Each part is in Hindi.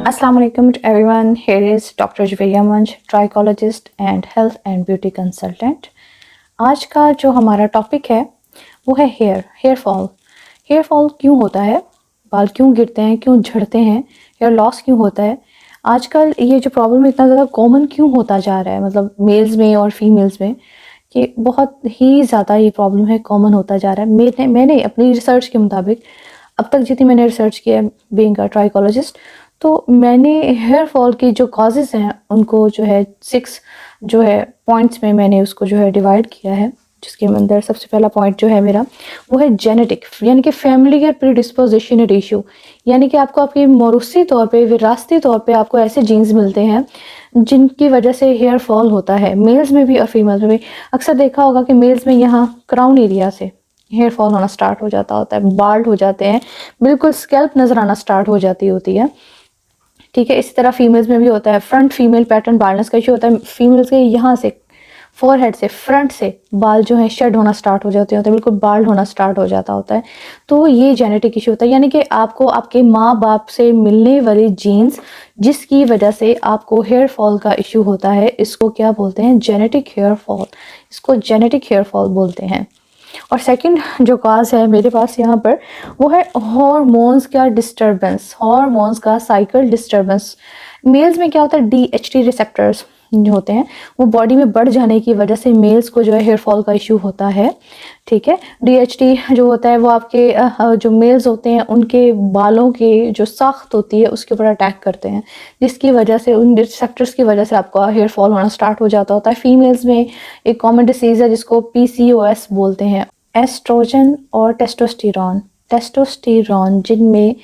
Assalamu alaikum to everyone. Here is Dr. Juwaiya Manj, trichologist and health and beauty consultant. आज का जो हमारा टॉपिक है वो है हेयर फॉल। हेयर फॉल क्यों होता है, बाल क्यों गिरते हैं, क्यों झड़ते हैं, हेयर लॉस क्यों होता है। आजकल ये जो प्रॉब्लम इतना ज़्यादा कॉमन क्यों होता जा रहा है, मतलब मेल्स में और फीमेल्स में, कि बहुत ही ज़्यादा ये प्रॉब्लम है, कॉमन होता जा रहा है। मैंने अपनी रिसर्च के मुताबिक अब तक जितनी मैंने रिसर्च किया है बीइंग अ ट्राइकोलॉजिस्ट, तो मैंने हेयर फॉल की जो कॉजेज़ हैं उनको जो है 6 जो है पॉइंट्स में मैंने उसको जो है डिवाइड किया है। जिसके अंदर सबसे पहला पॉइंट जो है मेरा वो है जेनेटिक, यानी कि फैमिली के प्रीडिस्पोजिशन रेशियो, यानी कि आपको आपकी मौरूसी तौर पे, विरासती तौर पे आपको ऐसे जीन्स मिलते हैं जिनकी वजह से हेयर फॉल होता है, मेल्स में भी और फीमेल्स में भी। अक्सर देखा होगा कि मेल्स में यहाँ क्राउन एरिया से हेयर फॉल होना स्टार्ट हो जाता होता है, बाल्ड हो जाते हैं, बिल्कुल स्कैल्प नज़र आना स्टार्ट हो जाती होती है। ठीक है, इसी तरह फीमेल्स में भी होता है। फ्रंट फीमेल पैटर्न बाल्डनेस का इशू होता है। फीमेल्स के यहाँ से फोरहेड से, फ्रंट से बाल जो है शेड होना स्टार्ट हो जाते होते हैं, बिल्कुल बाल्ड होना स्टार्ट हो जाता होता है। तो ये जेनेटिक इशू होता है, यानी कि आपको आपके माँ बाप से मिलने वाली जीन्स जिसकी वजह से आपको हेयर फॉल का इशू होता है, इसको क्या बोलते हैं? Genetic hair fall. इसको जेनेटिक हेयर फॉल बोलते हैं। और सेकंड जो काज है मेरे पास यहाँ पर वो है हॉर्मोन्स का डिस्टर्बेंस, हॉर्मोन्स का साइकिल डिस्टर्बेंस। मेल्स में क्या होता है, DHT रिसेप्टर्स जो होते हैं वो बॉडी में बढ़ जाने की वजह से मेल्स को जो है हेयर फॉल का इशू होता है। ठीक है, DHT जो होता है वो आपके जो मेल्स होते हैं उनके बालों की जो साख्त होती है उसके ऊपर अटैक करते हैं, जिसकी वजह से उन रिसेप्टर्स की वजह से आपका हेयर फॉल होना स्टार्ट हो जाता होता है। फीमेल्स में एक कॉमन डिसीज़ है जिसको PCOS बोलते हैं। एस्ट्रोजन और टेस्टोस्टेरोन जिनमें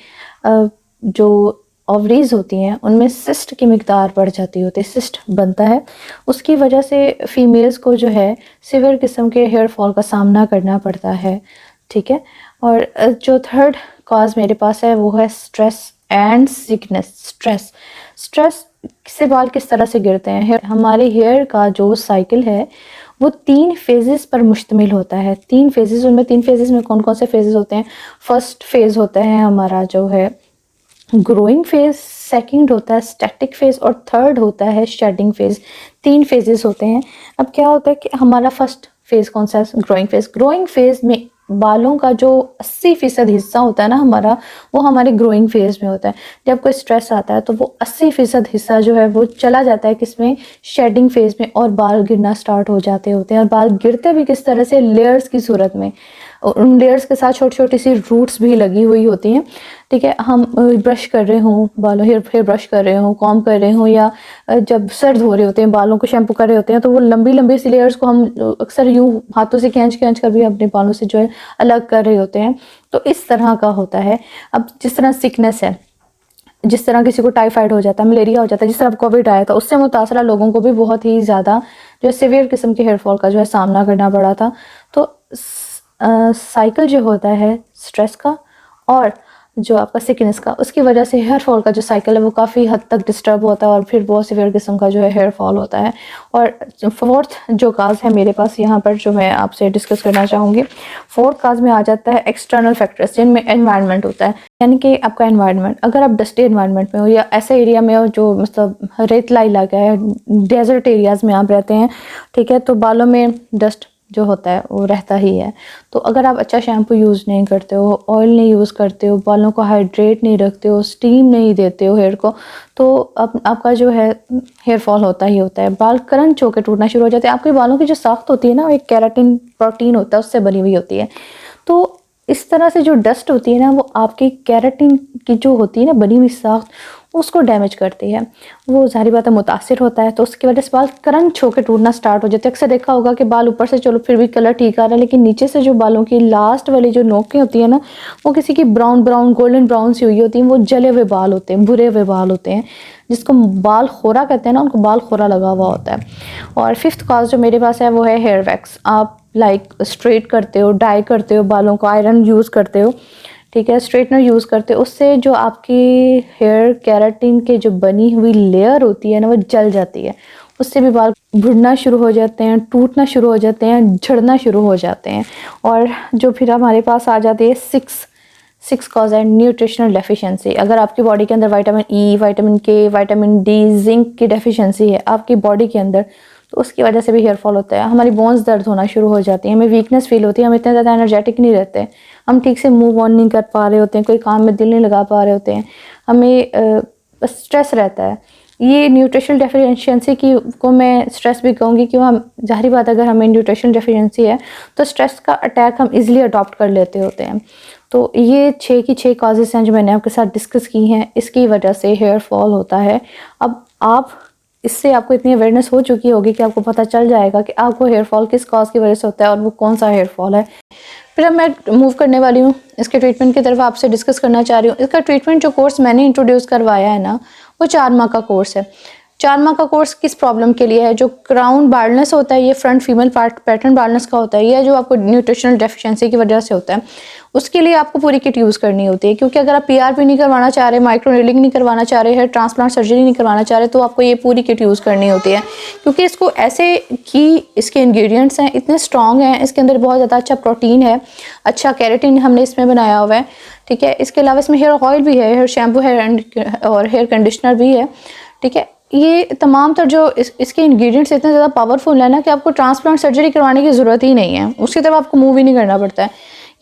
जो ओवरीज होती हैं उनमें सिस्ट की मिकदार बढ़ जाती होती है, सिस्ट बनता है, उसकी वजह से फीमेल्स को जो है सिवियर किस्म के हेयर फॉल का सामना करना पड़ता है। ठीक है, और जो थर्ड कॉज मेरे पास है वो है स्ट्रेस एंड सिकनेस। स्ट्रेस से बाल किस तरह से गिरते हैं? हमारे हेयर का जो साइकिल है वो 3 फेजेस पर मुश्तमिल होता है। 3 फेजेस, उनमें 3 फेजेस में कौन कौन से फेजेस होते हैं? फर्स्ट फेज होता है हमारा जो है ग्रोइंग फेज, सेकंड होता है स्टैटिक फेज और थर्ड होता है शेडिंग फेज। 3 फेजेस होते हैं। अब क्या होता है कि हमारा फर्स्ट फेज कौन सा है? Growing phase. ग्रोइंग फेज में बालों का जो 80% हिस्सा होता है ना हमारा, वो हमारे ग्रोइंग फेज में होता है। जब कोई स्ट्रेस आता है तो वो 80% हिस्सा जो है वो चला जाता है किसमें? शेडिंग फेज में, और बाल गिरना स्टार्ट हो जाते होते हैं। और बाल गिरते भी किस तरह से? लेयर्स की सूरत में। उन लेयर्स के साथ छोटी छोटी सी रूट्स भी लगी हुई होती हैं। ठीक है, हम ब्रश कर रहे हों, बालों हेयर ब्रश कर रहे हों, कॉम कर रहे हों, या जब सर धो रहे होते हैं, बालों को शैम्पू कर रहे होते हैं, तो वो लंबी लंबी सी लेयर्स को हम अक्सर यूं हाथों से खींच खींच कर भी अपने बालों से जो है अलग कर रहे होते हैं। तो इस तरह का होता है। अब जिस तरह सिकनेस है, जिस तरह किसी को टाइफाइड हो जाता है, मलेरिया हो जाता है, जिस तरह कोविड आया था, उससे मुतासरा लोगों को भी बहुत ही ज़्यादा जो है सीवियर किस्म के हेयर फॉल का जो है सामना करना पड़ा था। तो साइकिल जो होता है स्ट्रेस का और जो आपका सिकनेस का, उसकी वजह से हेयर फॉल का जो साइकिल है वो काफ़ी हद तक डिस्टर्ब होता है और फिर बहुत सीवियर किस्म का जो है हेयर फॉल होता है। और फोर्थ जो काज है मेरे पास यहाँ पर जो मैं आपसे डिस्कस करना चाहूँगी, फोर्थ काज में आ जाता है एक्सटर्नल फैक्टर्स, जिनमें एनवायरनमेंट होता है। यानी कि आपका एनवायरनमेंट, अगर आप डस्टी एनवायरनमेंट में हो या ऐसे एरिया में हो जो मतलब रेतला इलाका है, डेजर्ट एरियाज़ में आप रहते हैं, ठीक है, तो बालों में डस्ट जो होता है वो रहता ही है। तो अगर आप अच्छा शैम्पू यूज़ नहीं करते हो, ऑयल नहीं यूज़ करते हो, बालों को हाइड्रेट नहीं रखते हो, स्टीम नहीं देते हो हेयर को, तो आपका जो है हेयर फॉल होता ही होता है। बाल क्रंच होकर टूटना शुरू हो जाते हैं। आपके बालों की जो साख्त होती है ना, वो एक केराटिन प्रोटीन होता है, उससे बनी हुई होती है। तो इस तरह से जो डस्ट होती है ना, वो आपकी केराटिन की जो होती है ना बनी हुई साख्त, उसको डैमेज करती है। वो ज़ाहिर बात है मुतासिर होता है, तो उसकी वजह से बाल क्रंच होकर टूटना स्टार्ट हो जाते हैं। अक्सर देखा होगा कि बाल ऊपर से चलो फिर भी कलर ठीक आ रहा है, लेकिन नीचे से जो बालों की लास्ट वाली जो नोकें होती है ना, वो किसी की ब्राउन ब्राउन गोल्डन ब्राउन सी हुई होती हैं, वो जले हुए बाल होते हैं, बुरे हुए बाल होते हैं, जिसको बाल खोरा कहते हैं ना, उनको बाल खोरा लगा हुआ होता है। और फिफ्थ कॉज जो मेरे पास है वो है हेयर वैक्स। आप स्ट्रेट करते हो, डाई करते हो बालों को, आयरन यूज़ करते हो, ठीक है, स्ट्रेटनर यूज़ करते हो, उससे जो आपकी हेयर केराटिन के जो बनी हुई लेयर होती है ना, वो जल जाती है। उससे भी बाल झड़ना शुरू हो जाते हैं, टूटना शुरू हो जाते हैं, झड़ना शुरू हो जाते हैं। और जो फिर हमारे पास आ जाती है 6 कॉज है न्यूट्रिशनल डेफिशिएंसी। अगर आपकी बॉडी के अंदर विटामिन ई, विटामिन के, विटामिन डी, जिंक की डेफिशिएंसी है आपकी बॉडी के अंदर, तो उसकी वजह से भी हेयर फॉल होता है। हमारी बोन्स दर्द होना शुरू हो जाती है, हमें वीकनेस फील होती है, हम इतने ज़्यादा एनर्जेटिक नहीं रहते, हम ठीक से मूव ऑन नहीं कर पा रहे होते हैं, कोई काम में दिल नहीं लगा पा रहे होते हैं, हमें बस स्ट्रेस रहता है। ये न्यूट्रिशनल डेफिशिएंसी की को मैं स्ट्रेस भी कहूँगी, क्यों हम ज़ाहिर बात अगर हमें न्यूट्रिशनल डेफिशिएंसी है तो स्ट्रेस का अटैक हम इजीली अडॉप्ट कर लेते होते हैं। तो ये 6 की 6 कॉजेज़ हैं जो मैंने आपके साथ डिस्कस की हैं, इसकी वजह से हेयर फॉल होता है। अब आप इससे आपको इतनी अवेयरनेस हो चुकी होगी कि आपको पता चल जाएगा कि आपको हेयर फॉल किस कॉज की वजह से होता है और वो कौन सा हेयर फॉल है। फिर अब मैं मूव करने वाली हूँ इसके ट्रीटमेंट की तरफ, आपसे डिस्कस करना चाह रही हूँ। इसका ट्रीटमेंट जो कोर्स मैंने इंट्रोड्यूस करवाया है ना, वो 4 माह का कोर्स है। 4 माह का कोर्स किस प्रॉब्लम के लिए है? जो क्राउन बाल्डनेस होता है, ये front female part pattern baldness का होता है, ये जो आपको न्यूट्रिशनल डेफिशिएंसी की वजह से होता है, उसके लिए आपको पूरी किट यूज़ करनी होती है। क्योंकि अगर आप पीआरपी नहीं करवाना चाह रहे, माइक्रो नीडलिंग नहीं करवाना चाह रहे, हेयर ट्रांसप्लांट सर्जरी नहीं करवाना चाह रहे, तो आपको ये पूरी किट यूज़ करनी होती है। क्योंकि इसको ऐसे कि इसके इंग्रेडिएंट्स हैं इतने स्ट्रॉन्ग हैं, इसके अंदर बहुत ज़्यादा अच्छा प्रोटीन है, अच्छा केराटिन हमने इसमें बनाया हुआ है, ठीक है। इसके अलावा इसमें हेयर ऑयल भी है, हेयर शैम्पू है और हेयर कंडीशनर भी है, ठीक है। ये तमाम तर जो इसके इंग्रेडिएंट्स इतने ज़्यादा पावरफुल है ना कि आपको ट्रांसप्लांट सर्जरी करवाने की ज़रूरत ही नहीं है, उसकी तरफ आपको मूव ही नहीं करना पड़ता है।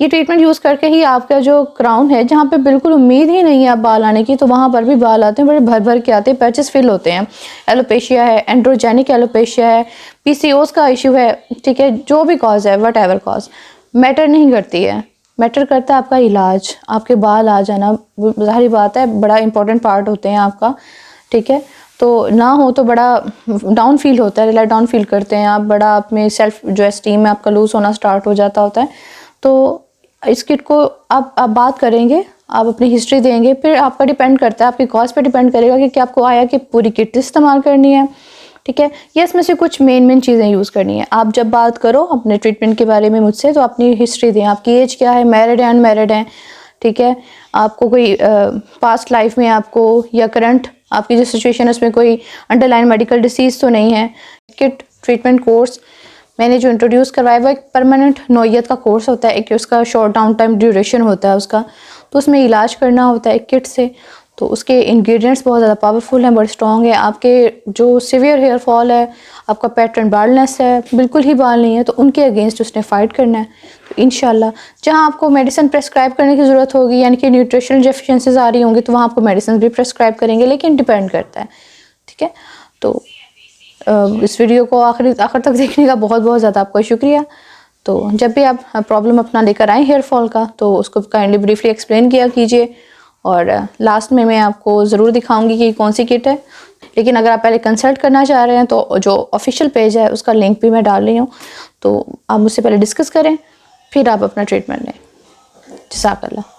ये ट्रीटमेंट यूज़ करके ही आपका जो क्राउन है, जहाँ पे बिल्कुल उम्मीद ही नहीं है आप बाल आने की, तो वहाँ पर भी बाल आते हैं, बड़े भर भर के आते हैं, पैचेस फिल होते हैं। एलोपेशिया है, एंड्रोजेनिक एलोपेशिया है, पीसीओएस का इशू है, ठीक है। जो भी कॉज है, वट एवर कॉज मैटर नहीं करती है, मैटर करता है आपका इलाज। आपके बाल आ जाना ज़ाहिर बात है बड़ा इंपॉर्टेंट पार्ट होते हैं आपका, ठीक है। तो ना हो तो बड़ा डाउन फील होता है, रिलैक्स डाउन फील करते हैं आप, बड़ा आप में सेल्फ जो एस्टीम में आपका लूज होना स्टार्ट हो जाता होता है। तो इस किट को आप बात करेंगे, आप अपनी हिस्ट्री देंगे, फिर आपका डिपेंड करता है, आपकी कॉस्ट पे डिपेंड करेगा कि क्या आपको आया कि पूरी किट इस्तेमाल करनी है, ठीक है। ये इसमें से कुछ मेन चीज़ें यूज़ करनी है। आप जब बात करो अपने ट्रीटमेंट के बारे में मुझसे, तो अपनी हिस्ट्री दें, आपकी एज क्या है, मैरिड है अनमैरिड है, ठीक है। आपको कोई पास्ट लाइफ में आपको या करंट आपकी जो सिचुएशन है उसमें कोई अंडरलाइन मेडिकल डिसीज़ तो नहीं है। किट ट्रीटमेंट कोर्स मैंने जो इंट्रोड्यूस करवाया वो एक परमानेंट नौयत का कोर्स होता है, एक उसका शॉर्ट डाउन टाइम ड्यूरेशन होता है उसका, तो उसमें इलाज करना होता है किट से। तो उसके इंग्रेडिएंट्स बहुत ज़्यादा पावरफुल हैं, बड़े स्ट्रॉन्ग है। आपके जो सीवियर हेयर फॉल है, आपका पैटर्न बाल्डनेस है, बिल्कुल ही बाल नहीं है, तो उनके अगेंस्ट उसने फ़ाइट करना है। तो इंशाल्लाह जहाँ आपको मेडिसिन प्रेस्क्राइब करने की ज़रूरत होगी, यानी कि न्यूट्रिशनल डेफिशिएंसीज आ रही होंगी, तो वहाँ आपको मेडिसिन भी प्रेस्क्राइब करेंगे, लेकिन डिपेंड करता है, ठीक है। तो इस वीडियो को आखिर तक देखने का बहुत बहुत ज़्यादा आपका शुक्रिया। तो जब भी आप प्रॉब्लम अपना लेकर आएँ हेयर फॉल का, तो उसको काइंडली ब्रीफली एक्सप्लेन किया कीजिए, और लास्ट में मैं आपको ज़रूर दिखाऊंगी कि कौन सी किट है। लेकिन अगर आप पहले कंसल्ट करना चाह रहे हैं तो जो ऑफिशियल पेज है उसका लिंक भी मैं डाल रही हूँ, तो आप मुझसे पहले डिस्कस करें, फिर आप अपना ट्रीटमेंट लें। जज़ाकल्लाह।